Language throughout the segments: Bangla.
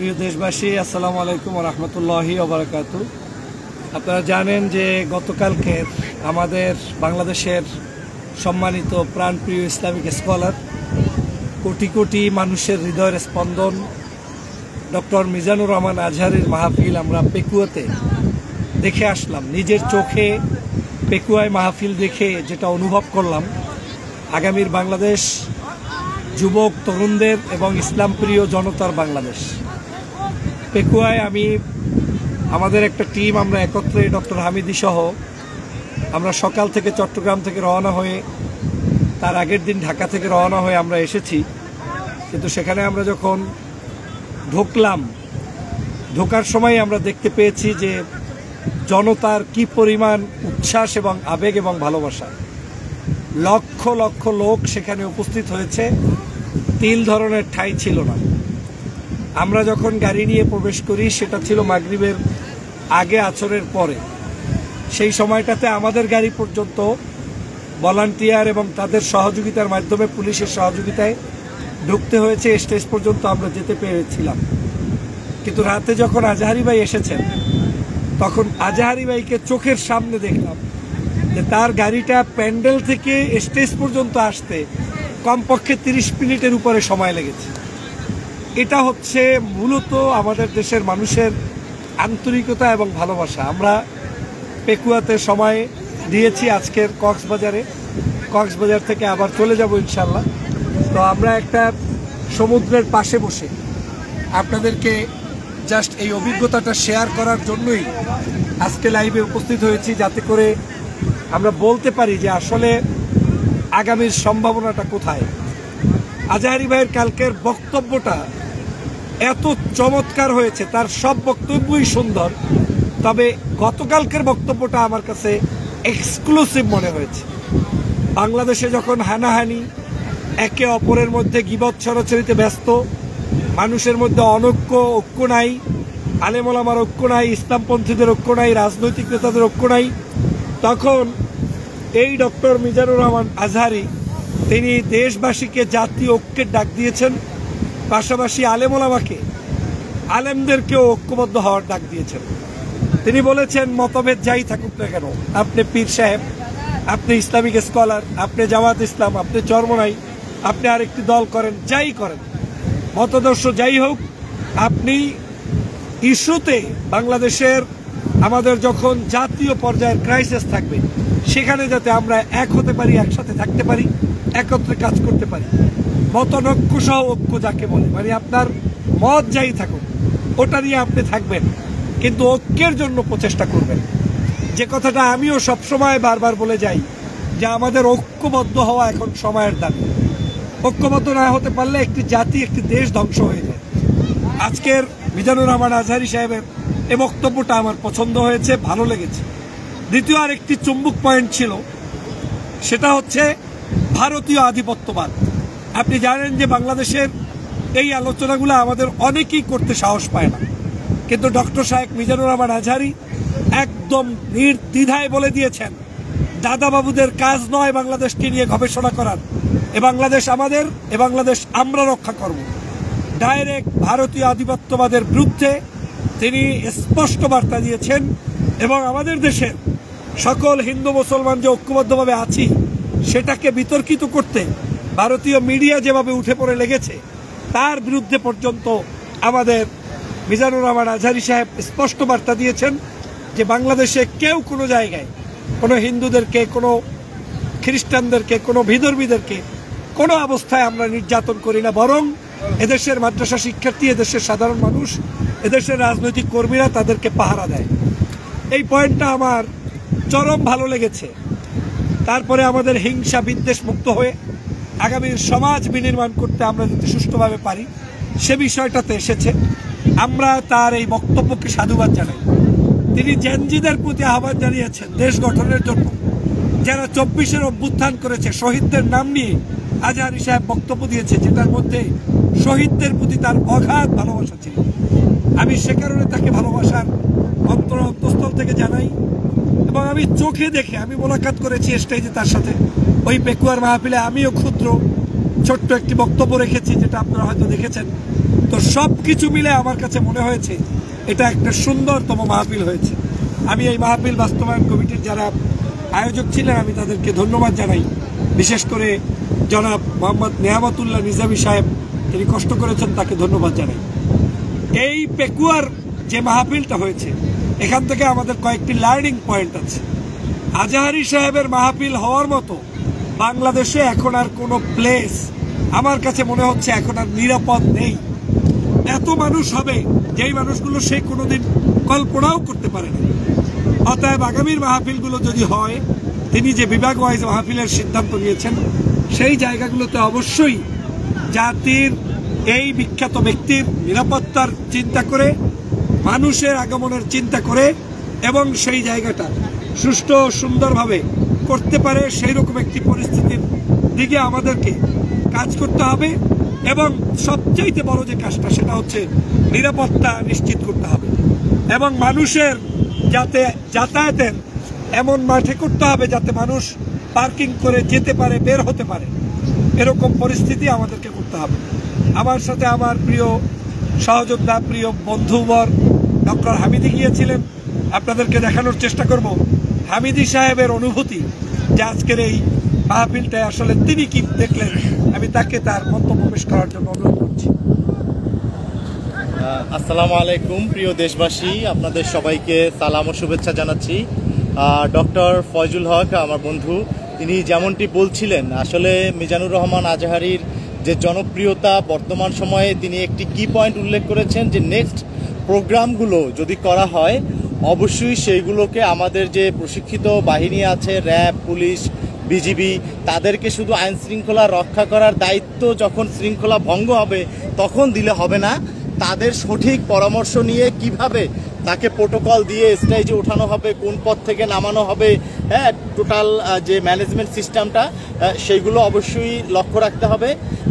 প্রিয় দেশবাসী, আসসালামু আলাইকুম ওয়া রাহমাতুল্লাহি ওয়া বারাকাতুহু। আপনারা জানেন যে গতকালকে আমাদের বাংলাদেশের সম্মানিত প্রাণপ্রিয় ইসলামিক স্কলার, কোটি কোটি মানুষের হৃদয়ের স্পন্দন ডক্টর মিজানুর রহমান আজহারীর মাহফিল আমরা পেকুয়াতে দেখে আসলাম। নিজের চোখে পেকুয়ায় মাহফিল দেখে যেটা অনুভব করলাম, আগামীর বাংলাদেশ যুবক তরুণদের এবং ইসলাম প্রিয় জনতার বাংলাদেশ। পেকুয়ায় আমাদের একটা টিম, আমরা একত্রে ডক্টর হামিদি সহ আমরা সকাল থেকে চট্টগ্রাম থেকে রওনা হয়ে তার আগের দিন ঢাকা থেকে রওনা হয়ে আমরা এসেছি। কিন্তু সেখানে আমরা যখন ঢোকার সময় আমরা দেখতে পেয়েছি যে জনতার কি পরিমাণ উচ্ছ্বাস এবং আবেগ এবং ভালোবাসা। লক্ষ লক্ষ লোক সেখানে উপস্থিত হয়েছে, তিল ধরনের ঠাঁই ছিল না। আমরা যখন গাড়ি নিয়ে প্রবেশ করি সেটা ছিল মাগরিবের আগে, আছরের পরে। সেই সময়টাতে আমাদের গাড়ি পর্যন্ত ভলান্টিয়ার এবং তাদের সহযোগিতার মাধ্যমে, পুলিশের সহযোগিতায় ঢুকতে হয়েছে, স্টেজ পর্যন্ত আমরা যেতে পেরেছিলাম। কিন্তু রাতে যখন আজহারী ভাই এসেছেন, তখন আজহারী ভাইকে চোখের সামনে দেখলাম যে তার গাড়িটা প্যান্ডেল থেকে স্টেজ পর্যন্ত আসতে কমপক্ষে 30 মিনিটের উপরে সময় লেগেছে। এটা হচ্ছে মূলত আমাদের দেশের মানুষের আন্তরিকতা এবং ভালোবাসা। আমরা পেকুয়াতে সময় দিয়েছি আজকের কক্সবাজার থেকে আবার চলে যাব ইনশাল্লাহ। তো আমরা একটা সমুদ্রের পাশে বসে আপনাদেরকে জাস্ট এই অভিজ্ঞতাটা শেয়ার করার জন্যই আজকে লাইভে উপস্থিত হয়েছি, যাতে করে আমরা বলতে পারি যে আসলে আগামীর সম্ভাবনাটা কোথায়। আজহারী ভাইয়ের কালকের বক্তব্যটা এত চমৎকার হয়েছে, তার সব বক্তব্যই সুন্দর, তবে গতকালকের বক্তব্যটা আমার কাছে এক্সক্লুসিভ মনে হয়েছে। বাংলাদেশে যখন হানাহানি, একে অপরের মধ্যে গীবত ছড়াছড়িতে ব্যস্ত, মানুষের মধ্যে ঐক্য নাই, আলেম ওলামার ঐক্য নাই, ইসলামপন্থীদের ঐক্য নাই, রাজনৈতিক নেতাদের ঐক্য নাই, তখন এই ডক্টর মিজানুর রহমান আজহারী তিনি দেশবাসীকে জাতীয় ঐক্যের ডাক দিয়েছেন, পাশাপাশি আলেম ওলামাকে, আলেমদেরকেও ঐক্যবদ্ধ হওয়ার ডাক দিয়েছেন। তিনি বলেছেন, মতভেদ যাই থাকুক না কেন, আপনি পীর সাহেব, আপনি ইসলামিক স্কলার, আপনি জামাত ইসলাম, আপনি চরমনাই, আপনি আরেকটি দল করেন, যাই করেন, মতাদর্শ যাই হোক, আপনি ইস্যুতে বাংলাদেশের আমাদের যখন জাতীয় পর্যায়ের ক্রাইসিস থাকবে, সেখানে যাতে আমরা এক হতে পারি, একসাথে থাকতে পারি, একত্রে কাজ করতে পারি। মতনৈক্য সহ ঐক্য যাকে বলে, মানে আপনার মত যাই থাকুক ওটা নিয়ে আপনি থাকবেন, কিন্তু ঐক্যের জন্য প্রচেষ্টা করবেন। যে কথাটা আমিও সবসময় বারবার বলে যাই যে আমাদের ঐক্যবদ্ধ হওয়া এখন সময়ের দাবি। ঐক্যবদ্ধ না হতে পারলে একটি জাতি, একটি দেশ ধ্বংস হয়ে যায়। আজকের মিজানুর রহমান আজহারী সাহেবের এই বক্তব্যটা আমার পছন্দ হয়েছে, ভালো লেগেছে। দ্বিতীয় আরেকটি চুম্বক পয়েন্ট ছিল, সেটা হচ্ছে ভারতীয় আধিপত্যবাদ। আপনি জানেন যে বাংলাদেশের এই আলোচনাগুলো আমাদের অনেকেই করতে সাহস পায় না, কিন্তু ডক্টর সাহেব মিজানুর রহমান আজহারী একদম নির্দ্বিধায় বলে দিয়েছেন, দাদাবাবুদের কাজ নয় বাংলাদেশকে নিয়ে গবেষণা করার, এ বাংলাদেশ আমাদের, এ বাংলাদেশ আমরা রক্ষা করব। ডাইরেক্ট ভারতীয় আধিপত্যবাদের বিরুদ্ধে তিনি স্পষ্ট বার্তা দিয়েছেন, এবং আমাদের দেশের সকল হিন্দু মুসলমান যে ঐক্যবদ্ধভাবে আছি সেটাকে বিতর্কিত করতে ভারতীয় মিডিয়া যেভাবে উঠে পড়ে লেগেছে, তার বিরুদ্ধে পর্যন্ত আমাদের মিজানুর রহমান আজহারী সাহেব স্পষ্ট বার্তা দিয়েছেন যে বাংলাদেশে কেউ কোনো জায়গায় কোনো হিন্দুদেরকে, কোনো খ্রিস্টানদেরকে, কোনো বিধর্মীদেরকে কোনো অবস্থায় আমরা নির্যাতন করি না, বরং এদেশের মাদ্রাসা শিক্ষার্থী, এদেশের সাধারণ মানুষ, এদেশের রাজনৈতিক কর্মীরা তাদেরকে পাহারা দেয়। এই পয়েন্টটা আমার চরম ভালো লেগেছে। তারপরে আমাদের হিংসা বিদ্বেষ মুক্ত হয়ে আগামীর সমাজ বিনির্মাণ করতে আমরা যদি সুষ্ঠুভাবে পারি, সে বিষয়টাতে এসেছে। আমরা তার এই বক্তব্যকে সাধুবাদ জানাই। তিনি জেনজিদের প্রতি আহ্বান জানিয়েছেন দেশ গঠনের জন্য। যারা 24-এর অভ্যুত্থান করেছে, শহীদদের নাম নিয়ে আজহারী সাহেব বক্তব্য দিয়েছে, যেটার মধ্যে শহীদদের প্রতি তার অগাধ ভালোবাসা ছিল। আমি সে কারণে তাকে ভালোবাসার অন্তঃস্থল থেকে জানাই, এবং আমি চোখে দেখে, আমি মোলাকাত করেছি স্টেজে তার সাথে, ওই পেকুয়ার মাহফিলে আমিও ক্ষুদ্র ছোট্ট একটি বক্তব্য রেখেছি, যেটা আপনারা হয়তো দেখেছেন। তো সব কিছু মিলে আমার কাছে মনে হয়েছে এটা একটা সুন্দরতম মাহফিল হয়েছে। আমি এই মাহফিল বাস্তবায়ন কমিটির যারা আয়োজক ছিলেন আমি তাদেরকে ধন্যবাদ জানাই। বিশেষ করে জনাব মোহাম্মদ নেয়ামতুল্লাহ নিজামী সাহেব, তিনি কষ্ট করেছেন, তাকে ধন্যবাদ জানাই। এই পেকুয়ার যে মাহফিলটা হয়েছে, এখান থেকে আমাদের কয়েকটি লার্নিং পয়েন্ট আছে। আজাহারি সাহেবের মাহফিল হওয়ার মতো বাংলাদেশে এখন আর কোনো প্লেস আমার কাছে মনে হচ্ছে এখন আর নিরাপদ নেই। এত মানুষ হবে যেই মানুষগুলো সে কোনোদিন কল্পনাও করতে পারে না। অতএব আগামীর মাহফিলগুলো যদি হয়, তিনি যে বিভাগ ওয়াইজ মাহফিলের সিদ্ধান্ত নিয়েছেন, সেই জায়গাগুলোতে অবশ্যই জাতির এই বিখ্যাত ব্যক্তির নিরাপত্তার চিন্তা করে, মানুষের আগমনের চিন্তা করে এবং সেই জায়গাটা সুষ্ঠু ও সুন্দরভাবে করতে পারে সেই রকম একটি পরিস্থিতির দিকে আমাদেরকে কাজ করতে হবে। এবং সবচাইতে বড় যে কাজটা, সেটা হচ্ছে নিরাপত্তা নিশ্চিত করতে হবে এবং মানুষের যাতে যাতায়াতের এমন মাঠে করতে হবে যাতে মানুষ পার্কিং করে যেতে পারে, বের হতে পারে, এরকম পরিস্থিতি আমাদেরকে করতে হবে। আমার সাথে আমার প্রিয় সহযোদ্ধা, প্রিয় বন্ধুবর ডক্টর হামিদি গিয়েছিলেন। আপনাদেরকে দেখানোর চেষ্টা করব হামিদি সাহেবের অনুভূতি, যে আজকের এই মাহফিলটায় আসলে তিনি কি দেখলেন। আমি তাকে তার মন্তব্য পেশ করার জন্য অনুরোধ করছি। আসসালামু আলাইকুম প্রিয় দেশবাসী, আপনাদের সবাইকে সালাম ও শুভেচ্ছা জানাচ্ছি। ডক্টর ফয়জুল হক আমার বন্ধু, তিনি যেমনটি বলছিলেন, আসলে মিজানুর রহমান আজহারীর যে জনপ্রিয়তা বর্তমান সময়ে, তিনি একটি কি পয়েন্ট উল্লেখ করেছেন যে নেক্সট প্রোগ্রামগুলো যদি করা হয় অবশ্যই সেইগুলোকে আমাদের যে প্রশিক্ষিত বাহিনী আছে, র্যাব, পুলিশ, বিজিবি, তাদেরকে শুধু আইন শৃঙ্খলা রক্ষা করার দায়িত্ব যখন শৃঙ্খলা ভঙ্গ হবে তখন দিলে হবে না, তাদের সঠিক পরামর্শ নিয়ে কিভাবে তাকে প্রোটোকল দিয়ে স্টেজে ওঠানো হবে, কোন পথ থেকে নামানো হবে, হ্যাঁ, টোটাল যে ম্যানেজমেন্ট সিস্টেমটা সেইগুলো অবশ্যই লক্ষ্য রাখতে হবে।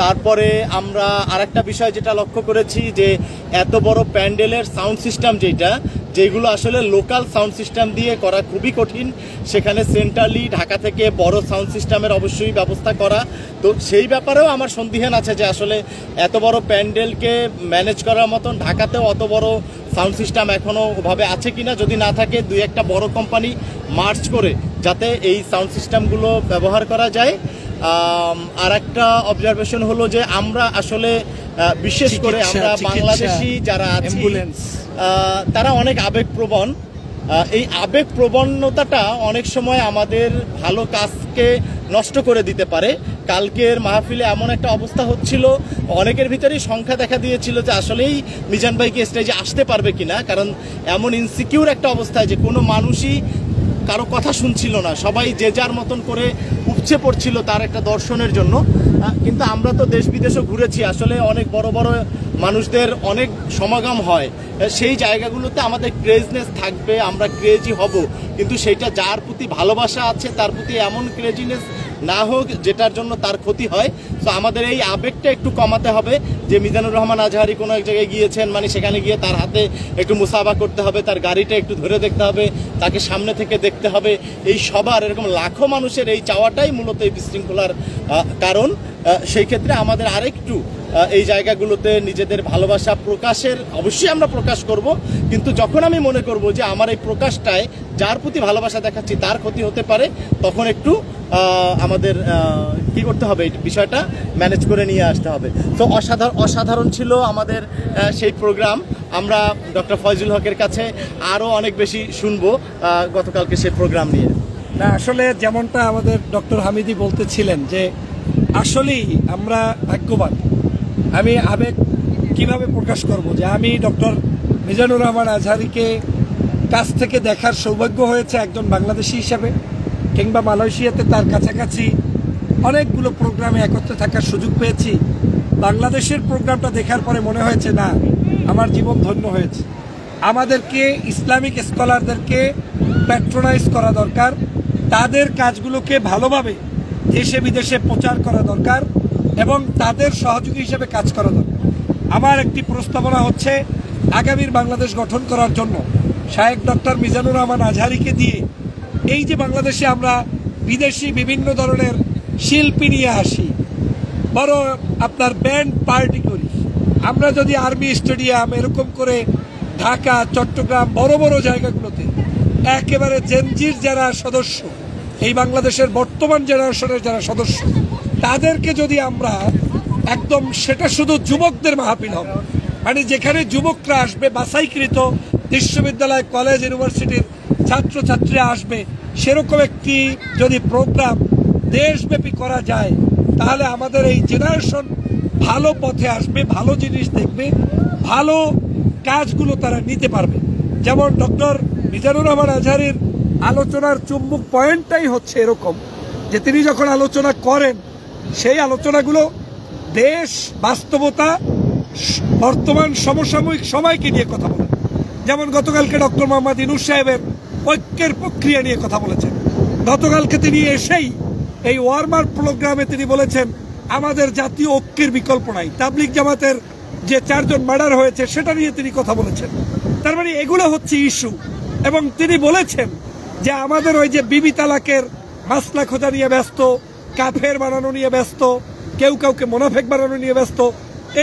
তারপরে আমরা আরেকটা বিষয় যেটা লক্ষ্য করেছি, যে এত বড় প্যান্ডেলের সাউন্ড সিস্টেম যেগুলো আসলে লোকাল সাউন্ড সিস্টেম দিয়ে করা খুবই কঠিন, সেখানে সেন্ট্রালি ঢাকা থেকে বড় সাউন্ড সিস্টেমের অবশ্যই ব্যবস্থা করা। তো সেই ব্যাপারেও আমার সন্দিহান আছে যে আসলে এত বড় প্যান্ডেলকে ম্যানেজ করার মতন ঢাকাতেও অত বড় সাউন্ড সিস্টেম এখনও ওভাবে আছে কিনা, যদি না থাকে দুই একটা বড় কোম্পানি মার্চ করে যাতে এই সাউন্ড সিস্টেমগুলো ব্যবহার করা যায়। আর একটা অবজারভেশন হলো যে আমরা আসলে বিশেষ করে আমরা বাংলাদেশি যারা আছি তারা অনেক আবেগপ্রবণ। এই আবেগপ্রবণতাটা অনেক সময় আমাদের ভালো কাজকে নষ্ট করে দিতে পারে। কালকের মাহফিলে এমন একটা অবস্থা হচ্ছিল, অনেকের ভিতরেই সংখ্যা দেখা দিয়েছিল যে আসলেই মিজান ভাইকে স্টেজে আসতে পারবে কিনা, কারণ এমন ইনসিকিউর একটা অবস্থায় যে কোনো মানুষই কারো কথা শুনছিল না, সবাই যে যার মতন করে উপচে পড়ছিল তার একটা দর্শনের জন্য। কিন্তু আমরা তো দেশ বিদেশও ঘুরেছি, আসলে অনেক বড় বড় মানুষদের অনেক সমাগম হয়, সেই জায়গাগুলোতে আমাদের ক্রেজনেস থাকবে, আমরা ক্রেজি হব, কিন্তু সেইটা যার প্রতি ভালোবাসা আছে তার প্রতি এমন ক্রেজিনেস না হোক যেটার জন্য তার ক্ষতি হয়। তো আমাদের এই আবেগটা একটু কমাতে হবে, যে মিজানুর রহমান আজহারী কোনো এক জায়গায় গিয়েছেন মানে সেখানে গিয়ে তার হাতে একটু মুসাফা করতে হবে, তার গাড়িটা একটু ধরে দেখতে হবে, তাকে সামনে থেকে দেখতে হবে। এই সবার এরকম লাখো মানুষের এই চাওয়াটাই মূলত এই বিশৃঙ্খলার কারণ। সেই ক্ষেত্রে আমাদের আরেকটু এই জায়গাগুলোতে নিজেদের ভালোবাসা প্রকাশের অবশ্যই আমরা প্রকাশ করব, কিন্তু যখন আমি মনে করব যে আমার এই প্রকাশটায় যার প্রতি ভালোবাসা দেখাচ্ছি তার ক্ষতি হতে পারে, তখন একটু আমাদের কি করতে হবে, এই বিষয়টা ম্যানেজ করে নিয়ে আসতে হবে। তো অসাধারণ ছিল আমাদের সেই প্রোগ্রাম। আমরা ডক্টর ফয়জুল হকের কাছে আরও অনেক বেশি শুনবো গতকালকে সেই প্রোগ্রাম নিয়ে। না, আসলে যেমনটা আমাদের ডক্টর হামিদি বলতেছিলেন যে আসলেই আমরা ভাগ্যবান। আমি আবেগ কিভাবে প্রকাশ করব, যে আমি ডক্টর মিজানুর রহমান আজহারীকে কাছ থেকে দেখার সৌভাগ্য হয়েছে একজন বাংলাদেশি হিসাবে, কিংবা মালয়েশিয়াতে তার কাছাকাছি অনেকগুলো প্রোগ্রামে একত্রে থাকার সুযোগ পেয়েছি। বাংলাদেশের প্রোগ্রামটা দেখার পরে মনে হয়েছে না, আমার জীবন ধন্য হয়েছে। আমাদেরকে ইসলামিক স্কলারদেরকে প্যাট্রোনাইজ করা দরকার, তাদের কাজগুলোকে ভালোভাবে দেশে বিদেশে প্রচার করা দরকার এবং তাদের সহযোগী হিসেবে কাজ করা দরকার। আমার একটি প্রস্তাবনা হচ্ছে আগামীর বাংলাদেশ গঠন করার জন্য শায়েখ ডক্টর মিজানুর রহমান আজহারীকে দিয়ে, এই যে বাংলাদেশে আমরা বিদেশি বিভিন্ন ধরনের শিল্পী নিয়ে আসি, বড় আপনার ব্যান্ড পার্টি করি। আমরা যদি আর্মি স্টেডিয়াম এরকম করে ঢাকা, চট্টগ্রাম বড় বড় জায়গাগুলোতে একেবারে জেনজির যারা সদস্য, এই বাংলাদেশের বর্তমান জেনারেশনের যারা সদস্য, তাদেরকে যদি আমরা একদম, সেটা শুধু যুবকদের মাহফিল হবে, মানে যেখানে যুবকরা আসবে, বাছাইকৃত বিশ্ববিদ্যালয়, কলেজ, ইউনিভার্সিটির ছাত্রছাত্রীরা আসবে, সেরকম একটি যদি প্রোগ্রাম দেশব্যাপী করা যায়, তাহলে আমাদের এই জেনারেশন ভালো পথে আসবে, ভালো জিনিস দেখবে, ভালো কাজগুলো তারা নিতে পারবে। যেমন ডক্টর মিজানুর রহমান আজহারীর আলোচনার চুম্বক পয়েন্টটাই হচ্ছে এরকম যে তিনি যখন আলোচনা করেন, সেই আলোচনাগুলো দেশ, বাস্তবতা, বর্তমান সমসাময়িক সময়কে নিয়ে কথা বলেন। যেমন গতকালকে ডক্টর মোহাম্মদ ইউনূস সাহেবের ঐক্যের প্রক্রিয়া নিয়ে কথা বলেছেন। গতকালকে তিনি এসেই এই ওয়ার্মার প্রোগ্রামে তিনি বলেছেন আমাদের জাতীয় ঐক্যের বিকল্প নাই। তাবলিগ জামাতের যে 4 জন মার্ডার হয়েছে সেটা নিয়ে তিনি কথা বলেছেন। তার মানে এগুলো হচ্ছে ইস্যু। এবং তিনি বলেছেন যে আমাদের ওই যে বিবি তালাকের মাসলা খোঁজা নিয়ে ব্যস্ত, কাফের বানানো নিয়ে ব্যস্ত, কেউ কাউকে মুনাফেক বানানো নিয়ে ব্যস্ত,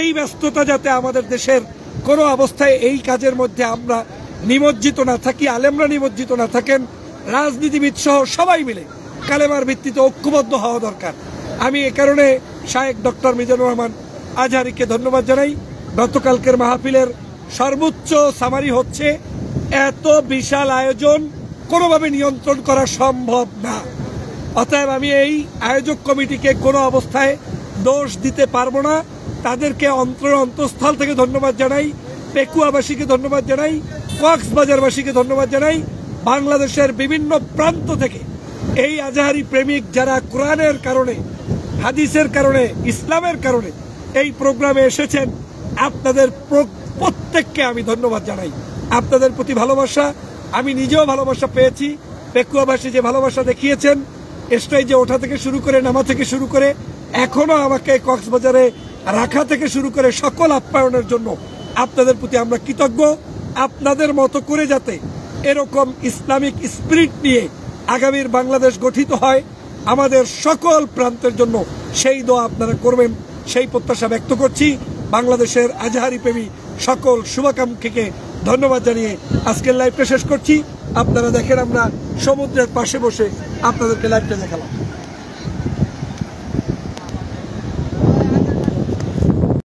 এই ব্যস্ততা যাতে আমাদের দেশের কোনো অবস্থায় এই কাজের মধ্যে আমরা নিমজ্জিত না থাকি, আলেমরা নিমজ্জিত না থাকেন, রাজনীতিবিদ সহ সবাই মিলে কালেমার ভিত্তিতে ঐক্যবদ্ধ হওয়া দরকার। আমি এ কারণে শায়েখ ডক্টর মিজানুর রহমান আজহারীকে ধন্যবাদ জানাই। গতকালকের মাহফিলের সর্বোচ্চ সামারি হচ্ছে এত বিশাল আয়োজন কোনোভাবে নিয়ন্ত্রণ করা সম্ভব না। অতএব আমি এই আয়োজক কমিটিকে কোনো অবস্থায় দোষ দিতে পারবো না। তাদেরকে অন্তঃস্থল থেকে ধন্যবাদ জানাই, পেকুয়াবাসীকে ধন্যবাদ জানাই, কক্সবাজারবাসীকে ধন্যবাদ জানাই, বাংলাদেশের বিভিন্ন প্রান্ত থেকে এই আজহারী প্রেমিক যারা কোরআনের কারণে, হাদিসের কারণে, ইসলামের কারণে এই প্রোগ্রামে এসেছেন, আপনাদের প্রত্যেককে আমি ধন্যবাদ জানাই। আপনাদের প্রতি ভালোবাসা, আমি নিজেও ভালোবাসা পেয়েছি। পেকুয়াবাসী যে ভালোবাসা দেখিয়েছেন, স্টেজে ওঠা থেকে শুরু করে, নামা থেকে শুরু করে, এখনো আমাকে কক্সবাজারে রাখা থেকে শুরু করে সকল আপ্যায়নের জন্য আপনাদের প্রতি আমরা কৃতজ্ঞ। আপনাদের মতো করে যাতে এরকম ইসলামিক স্পিরিট নিয়ে আগামীর বাংলাদেশ গঠিত হয়, আমাদের সকল প্রান্তের জন্য সেই দোয়া আপনারা করবেন, সেই প্রত্যাশা ব্যক্ত করছি। বাংলাদেশের আজহারী প্রেমী সকল শুভাকাঙ্ক্ষীকে ধন্যবাদ জানিয়ে আজকের লাইভটা শেষ করছি। আপনারা দেখেন আমরা সমুদ্রের পাশে বসে আপনাদেরকে লাইভটা দেখালাম।